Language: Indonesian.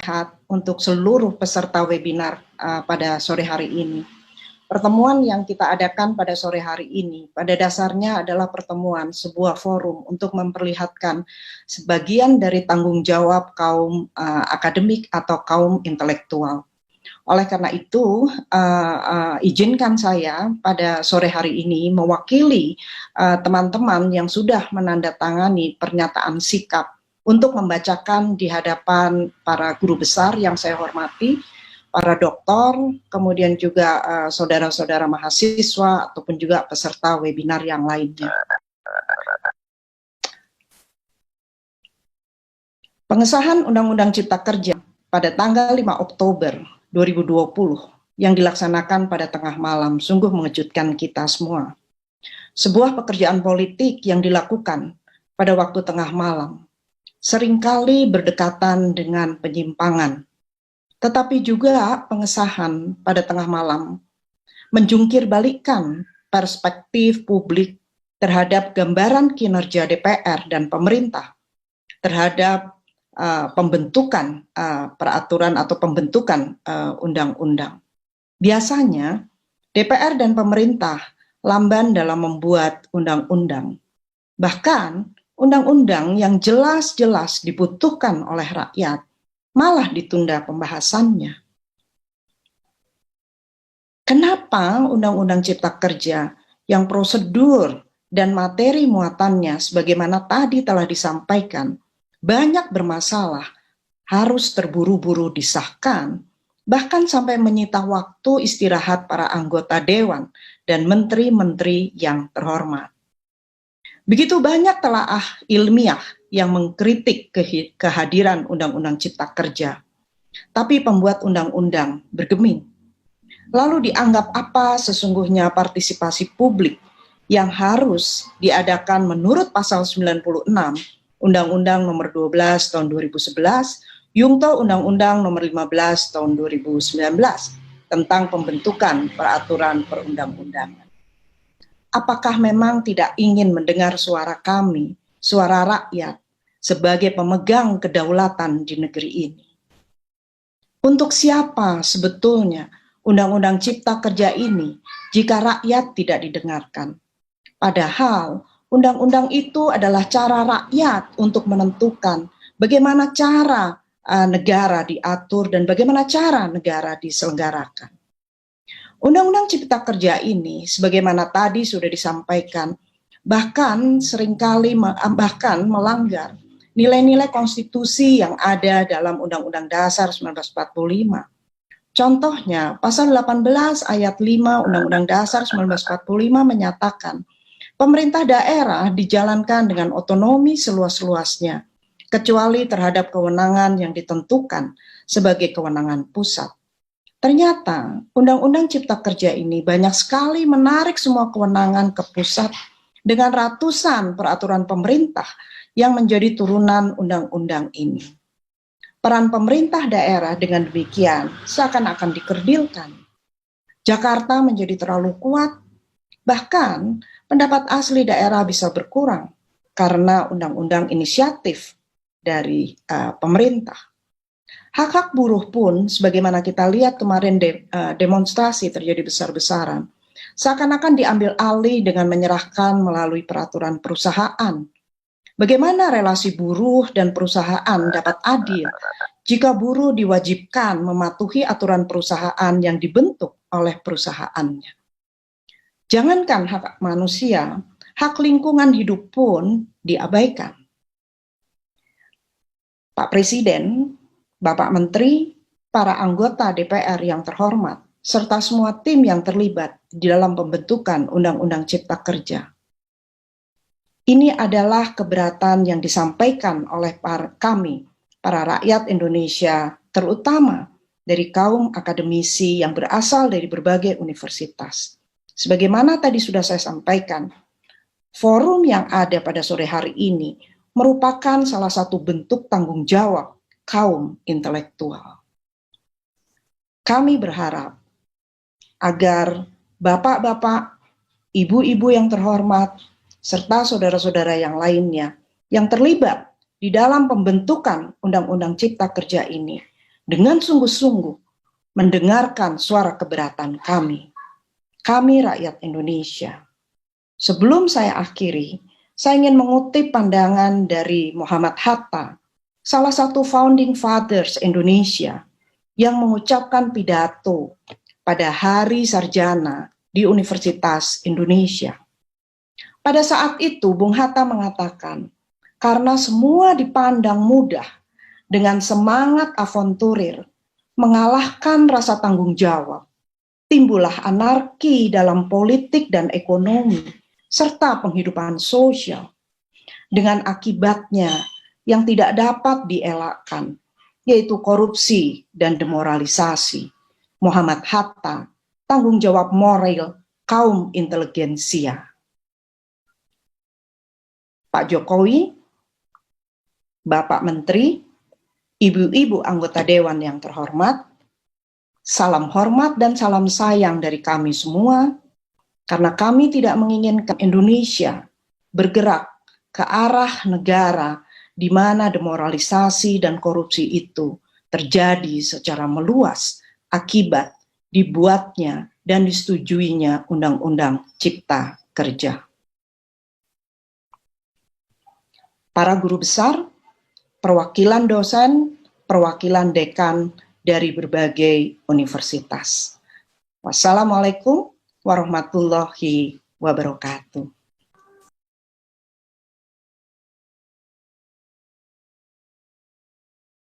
sehat untuk seluruh peserta webinar pada sore hari ini. Pertemuan yang kita adakan pada sore hari ini pada dasarnya adalah pertemuan sebuah forum untuk memperlihatkan sebagian dari tanggung jawab kaum akademik atau kaum intelektual. Oleh karena itu, izinkan saya pada sore hari ini mewakili teman-teman yang sudah menandatangani pernyataan sikap untuk membacakan di hadapan para guru besar yang saya hormati, para doktor, kemudian juga saudara-saudara mahasiswa ataupun juga peserta webinar yang lainnya. Pengesahan Undang-Undang Cipta Kerja pada tanggal 5 Oktober 2020 yang dilaksanakan pada tengah malam sungguh mengejutkan kita semua. Sebuah pekerjaan politik yang dilakukan pada waktu tengah malam seringkali berdekatan dengan penyimpangan. Tetapi juga pengesahan pada tengah malam menjungkir balikkan perspektif publik terhadap gambaran kinerja DPR dan pemerintah terhadap pembentukan peraturan atau pembentukan undang-undang. Biasanya DPR dan pemerintah lamban dalam membuat undang-undang. Bahkan undang-undang yang jelas-jelas dibutuhkan oleh rakyat malah ditunda pembahasannya. Kenapa Undang-Undang Cipta Kerja yang prosedur dan materi muatannya sebagaimana tadi telah disampaikan banyak bermasalah harus terburu-buru disahkan, bahkan sampai menyita waktu istirahat para anggota dewan dan menteri-menteri yang terhormat. Begitu banyak telaah ilmiah yang mengkritik kehadiran Undang-Undang Cipta Kerja. Tapi pembuat undang-undang bergeming. Lalu dianggap apa sesungguhnya partisipasi publik yang harus diadakan menurut pasal 96 Undang-Undang nomor 12 tahun 2011, Yungto Undang-Undang nomor 15 tahun 2019 tentang pembentukan peraturan perundang-undangan. Apakah memang tidak ingin mendengar suara kami, suara rakyat, sebagai pemegang kedaulatan di negeri ini? Untuk siapa sebetulnya Undang-Undang Cipta Kerja ini jika rakyat tidak didengarkan? Padahal undang-undang itu adalah cara rakyat untuk menentukan bagaimana cara negara diatur dan bagaimana cara negara diselenggarakan. Undang-Undang Cipta Kerja ini, sebagaimana tadi sudah disampaikan, bahkan seringkali melanggar nilai-nilai konstitusi yang ada dalam Undang-Undang Dasar 1945. Contohnya, pasal 18 ayat 5 Undang-Undang Dasar 1945 menyatakan, pemerintah daerah dijalankan dengan otonomi seluas-luasnya, kecuali terhadap kewenangan yang ditentukan sebagai kewenangan pusat. Ternyata Undang-Undang Cipta Kerja ini banyak sekali menarik semua kewenangan ke pusat dengan ratusan peraturan pemerintah yang menjadi turunan undang-undang ini. Peran pemerintah daerah dengan demikian seakan-akan dikerdilkan. Jakarta menjadi terlalu kuat, bahkan pendapat asli daerah bisa berkurang karena undang-undang inisiatif dari pemerintah. Hak-hak buruh pun, sebagaimana kita lihat kemarin demonstrasi terjadi besar-besaran, seakan-akan diambil alih dengan menyerahkan melalui peraturan perusahaan. Bagaimana relasi buruh dan perusahaan dapat adil jika buruh diwajibkan mematuhi aturan perusahaan yang dibentuk oleh perusahaannya? Jangankan hak manusia, hak lingkungan hidup pun diabaikan. Pak Presiden, Bapak Menteri, para anggota DPR yang terhormat, serta semua tim yang terlibat di dalam pembentukan Undang-Undang Cipta Kerja. Ini adalah keberatan yang disampaikan oleh kami, para rakyat Indonesia, terutama dari kaum akademisi yang berasal dari berbagai universitas. Sebagaimana tadi sudah saya sampaikan, forum yang ada pada sore hari ini merupakan salah satu bentuk tanggung jawab kaum intelektual. Kami berharap agar bapak-bapak, ibu-ibu yang terhormat, serta saudara-saudara yang lainnya yang terlibat di dalam pembentukan Undang-Undang Cipta Kerja ini dengan sungguh-sungguh mendengarkan suara keberatan kami rakyat Indonesia. Sebelum saya akhiri, saya ingin mengutip pandangan dari Muhammad Hatta, salah satu founding fathers Indonesia, yang mengucapkan pidato pada Hari Sarjana di Universitas Indonesia. Pada saat itu, Bung Hatta mengatakan, karena semua dipandang mudah dengan semangat avanturir, mengalahkan rasa tanggung jawab, timbullah anarki dalam politik dan ekonomi, serta penghidupan sosial, dengan akibatnya yang tidak dapat dielakkan, yaitu korupsi dan demoralisasi. Muhammad Hatta, tanggung jawab moral kaum inteligensia. Pak Jokowi, Bapak Menteri, Ibu-ibu anggota Dewan yang terhormat, salam hormat dan salam sayang dari kami semua, karena kami tidak menginginkan Indonesia bergerak ke arah negara di mana demoralisasi dan korupsi itu terjadi secara meluas akibat dibuatnya dan disetujuinya Undang-Undang Cipta Kerja. Para guru besar, perwakilan dosen, perwakilan dekan dari berbagai universitas. Wassalamualaikum warahmatullahi wabarakatuh.